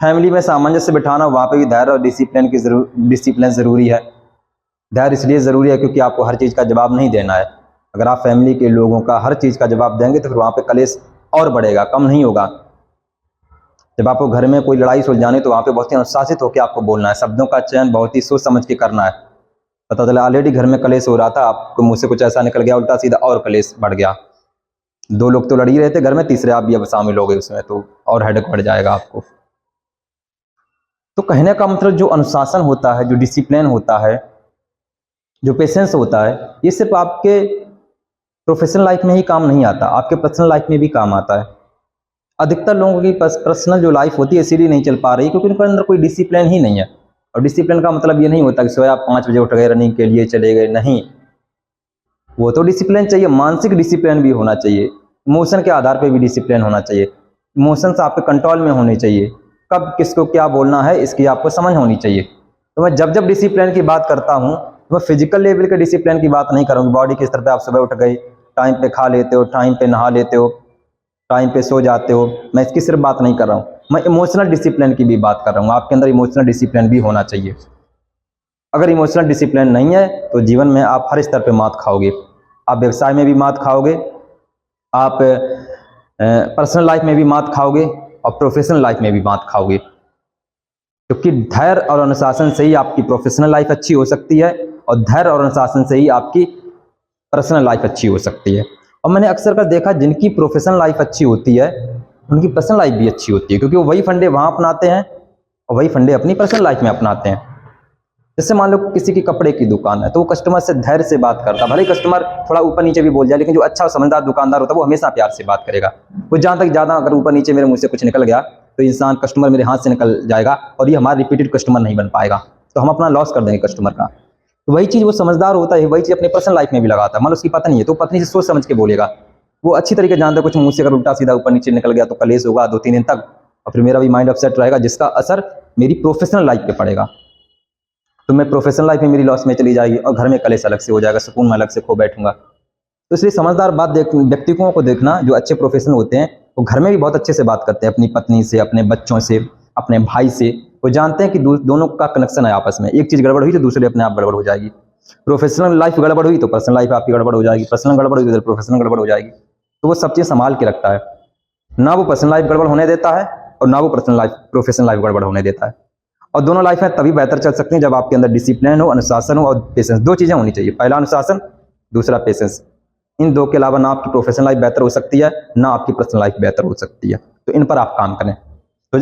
Family में सामंजस्य बिठाना, वहाँ पे भी धैर्य और डिसिप्लिन ज़रूरी है। धैर्य इसलिए ज़रूरी है क्योंकि आपको हर चीज़ का जवाब नहीं देना है। अगर आप फैमिली के लोगों का हर चीज़ का जवाब देंगे तो फिर वहाँ पे कलेश और बढ़ेगा, कम नहीं होगा। जब आपको घर में कोई लड़ाई सुलझानी तो वहाँ पे बहुत ही अनुशासित होकर आपको बोलना है, शब्दों का चयन बहुत ही सोच समझ के करना है। पता चला ऑलरेडी घर में कलेश हो रहा था, आपको मुँह से कुछ ऐसा निकल गया उल्टा सीधा और कलेश बढ़ गया। 2 लोग तो लड़ ही रहे थे घर में, तीसरे आप भी अब शामिल हो गए उसमें, तो और हेडेक बढ़ जाएगा आपको। तो कहने का मतलब जो अनुशासन होता है, जो डिसिप्लिन होता है, जो पेशेंस होता है, ये सिर्फ आपके प्रोफेशनल लाइफ में ही काम नहीं आता, आपके पर्सनल लाइफ में भी काम आता है। अधिकतर लोगों की पर्सनल जो लाइफ होती है इसीलिए नहीं चल पा रही क्योंकि उनके अंदर कोई डिसिप्लिन ही नहीं है। और डिसिप्लिन का मतलब ये नहीं होता कि सुबह आप 5 बजे उठ गए, रनिंग के लिए चले गए, नहीं। वो तो डिसिप्लिन चाहिए, मानसिक डिसिप्लिन भी होना चाहिए, इमोशन के आधार पर भी डिसिप्लिन होना चाहिए। इमोशंस आपके कंट्रोल में होने चाहिए, कब किसको क्या बोलना है इसकी आपको समझ होनी चाहिए। तो मैं जब डिसिप्लिन की बात करता हूँ तो मैं फिजिकल लेवल के डिसिप्लिन की बात नहीं करूँगी। बॉडी के स्तर पे आप सुबह उठ गए, टाइम पे खा लेते हो, टाइम पे नहा लेते हो, टाइम पे सो जाते हो, मैं इसकी सिर्फ बात नहीं कर रहा हूँ, मैं इमोशनल डिसिप्लिन की भी बात कर रहा हूँ। आपके अंदर इमोशनल डिसिप्लिन भी होना चाहिए। अगर इमोशनल डिसिप्लिन नहीं है तो जीवन में आप हर स्तर पे मात खाओगे। आप व्यवसाय में भी मात खाओगे, आप पर्सनल लाइफ में भी मात खाओगे और प्रोफेशनल लाइफ में भी मात खाओगे। क्योंकि धैर्य और अनुशासन से ही आपकी प्रोफेशनल लाइफ अच्छी हो सकती है और धैर्य और अनुशासन से ही आपकी पर्सनल लाइफ अच्छी हो सकती है। और मैंने अक्सर कर देखा जिनकी प्रोफेशनल लाइफ अच्छी होती है उनकी पर्सनल लाइफ भी अच्छी होती है, क्योंकि वो वही फंडे वहाँ अपनाते हैं और वही फंडे अपनी पर्सनल लाइफ में अपनाते हैं। जैसे मान लो किसी की कपड़े की दुकान है तो वो कस्टमर से धैर्य से बात करता है, भले कस्टमर थोड़ा ऊपर नीचे भी बोल जाए, लेकिन जो अच्छा समझदार दुकानदार होता है वो हमेशा प्यार से बात करेगा। वो जहाँ तक ज़्यादा अगर ऊपर नीचे मेरे मुंह से कुछ निकल गया तो इंसान कस्टमर मेरे हाथ से निकल जाएगा और ये हमारा रिपीटेड कस्टमर नहीं बन पाएगा, तो हम अपना लॉस कर देंगे कस्टमर का। तो वही चीज़ वो समझदार होता है, वही चीज़ अपने पर्सनल लाइफ में भी लगाता है। मान लो उसकी पत्नी है तो पत्नी से सोच समझ के बोलेगा, वो अच्छी तरीके जानता है कुछ मुंह से अगर उल्टा सीधा ऊपर नीचे निकल गया तो कलेश होगा 2-3 दिन तक और फिर मेरा भी माइंड अपसेट रहेगा, जिसका असर मेरी प्रोफेशनल लाइफ पे पड़ेगा। तो मैं प्रोफेशनल लाइफ में मेरी लॉस में चली जाएगी और घर में कलेश अलग से हो जाएगा, सुकून में अलग से खो बैठूंगा। तो इसलिए समझदार व्यक्तियों को देखना जो अच्छे प्रोफेशनल होते हैं वो घर में भी बहुत अच्छे से बात करते हैं, अपनी पत्नी से, अपने बच्चों से, अपने भाई से। वो जानते हैं कि दोनों का कनेक्शन है आपस में, एक चीज़ गड़बड़ हुई तो दूसरे अपने आप गड़बड़ हो जाएगी। प्रोफेशनल लाइफ गड़बड़ हुई तो पर्सनल लाइफ आपकी गड़बड़ हो जाएगी, पर्सनल गड़बड़ हुई तो प्रोफेशनल गड़बड़ हो जाएगी। तो वो सब चीज़ संभाल के रखता है, ना वो पर्सनल लाइफ गड़बड़ होने देता है और ना वो प्रोफेशनल लाइफ गड़बड़ होने देता है। और दोनों लाइफ में तभी बेहतर चल सकती हैं जब आपके अंदर डिसिप्लिन हो, अनुशासन हो और पेशेंस। 2 चीज़ें होनी चाहिए, पहला अनुशासन, दूसरा पेशेंस। इन 2 के अलावा ना आपकी प्रोफेशनल लाइफ बेहतर हो सकती है, ना आपकी पर्सनल लाइफ बेहतर हो सकती है। तो इन पर आप काम करें।